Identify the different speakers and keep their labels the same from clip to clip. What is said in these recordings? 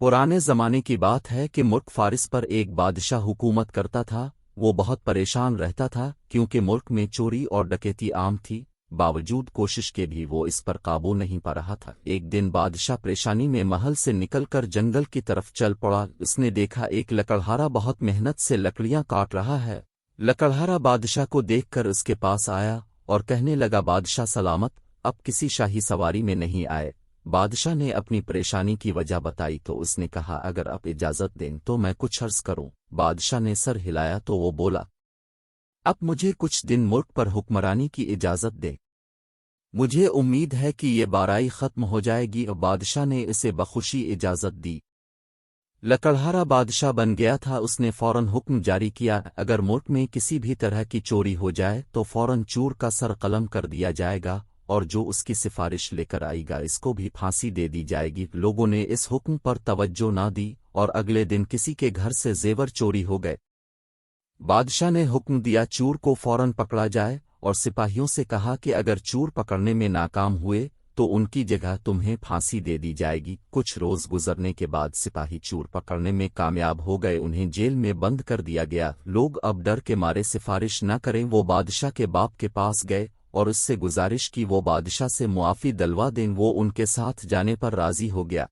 Speaker 1: پرانے زمانے کی بات ہے کہ ملک فارس پر ایک بادشاہ حکومت کرتا تھا۔ وہ بہت پریشان رہتا تھا کیونکہ ملک میں چوری اور ڈکیتی عام تھی۔ باوجود کوشش کے بھی وہ اس پر قابو نہیں پا رہا تھا۔ ایک دن بادشاہ پریشانی میں محل سے نکل کر جنگل کی طرف چل پڑا۔ اس نے دیکھا ایک لکڑہارا بہت محنت سے لکڑیاں کاٹ رہا ہے۔ لکڑہارا بادشاہ کو دیکھ کر اس کے پاس آیا اور کہنے لگا، بادشاہ سلامت، اب کسی شاہی سواری میں نہیں آئے۔ بادشاہ نے اپنی پریشانی کی وجہ بتائی تو اس نے کہا، اگر آپ اجازت دیں تو میں کچھ عرض کروں۔ بادشاہ نے سر ہلایا تو وہ بولا، اب مجھے کچھ دن ملک پر حکمرانی کی اجازت دے، مجھے امید ہے کہ یہ بارائی ختم ہو جائے گی۔ اور بادشاہ نے اسے بخوشی اجازت دی۔ لکڑہارا بادشاہ بن گیا تھا۔ اس نے فوراً حکم جاری کیا، اگر ملک میں کسی بھی طرح کی چوری ہو جائے تو فوراً چور کا سر قلم کر دیا جائے گا، اور جو اس کی سفارش لے کر آئے گا اس کو بھی پھانسی دے دی جائے گی۔ لوگوں نے اس حکم پر توجہ نہ دی اور اگلے دن کسی کے گھر سے زیور چوری ہو گئے۔ بادشاہ نے حکم دیا چور کو فوراً پکڑا جائے اور سپاہیوں سے کہا کہ اگر چور پکڑنے میں ناکام ہوئے تو ان کی جگہ تمہیں پھانسی دے دی جائے گی۔ کچھ روز گزرنے کے بعد سپاہی چور پکڑنے میں کامیاب ہو گئے، انہیں جیل میں بند کر دیا گیا۔ لوگ اب ڈر کے مارے سفارش نہ کریں۔ وہ بادشاہ کے باپ کے پاس گئے اور اس سے گزارش کی وہ بادشاہ سے معافی دلوا دیں۔ وہ ان کے ساتھ جانے پر راضی ہو گیا۔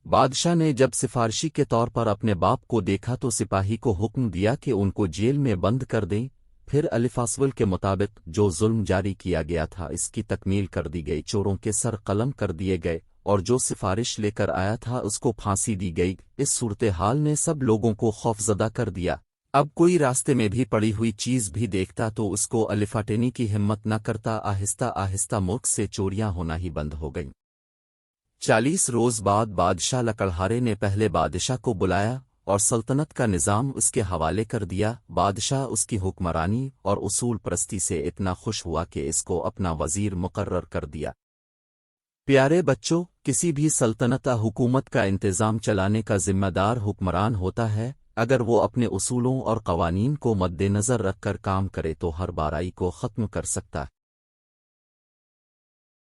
Speaker 1: بادشاہ نے جب سفارشی کے طور پر اپنے باپ کو دیکھا تو سپاہی کو حکم دیا کہ ان کو جیل میں بند کر دیں۔ پھر الفاصول کے مطابق جو ظلم جاری کیا گیا تھا اس کی تکمیل کر دی گئی۔ چوروں کے سر قلم کر دیے گئے اور جو سفارش لے کر آیا تھا اس کو پھانسی دی گئی۔ اس صورتحال نے سب لوگوں کو خوفزدہ کر دیا۔ اب کوئی راستے میں بھی پڑی ہوئی چیز بھی دیکھتا تو اس کو الفاٹنے کی ہمت نہ کرتا۔ آہستہ آہستہ ملک سے چوریاں ہونا ہی بند ہو گئیں۔ 40 روز بعد بادشاہ لکڑہارے نے پہلے بادشاہ کو بلایا اور سلطنت کا نظام اس کے حوالے کر دیا۔ بادشاہ اس کی حکمرانی اور اصول پرستی سے اتنا خوش ہوا کہ اس کو اپنا وزیر مقرر کر دیا۔ پیارے بچوں، کسی بھی سلطنت حکومت کا انتظام چلانے کا ذمہ دار حکمران ہوتا ہے۔ اگر وہ اپنے اصولوں اور قوانین کو مد نظر رکھ کر کام کرے تو ہر بارائی کو ختم کر سکتا ہے۔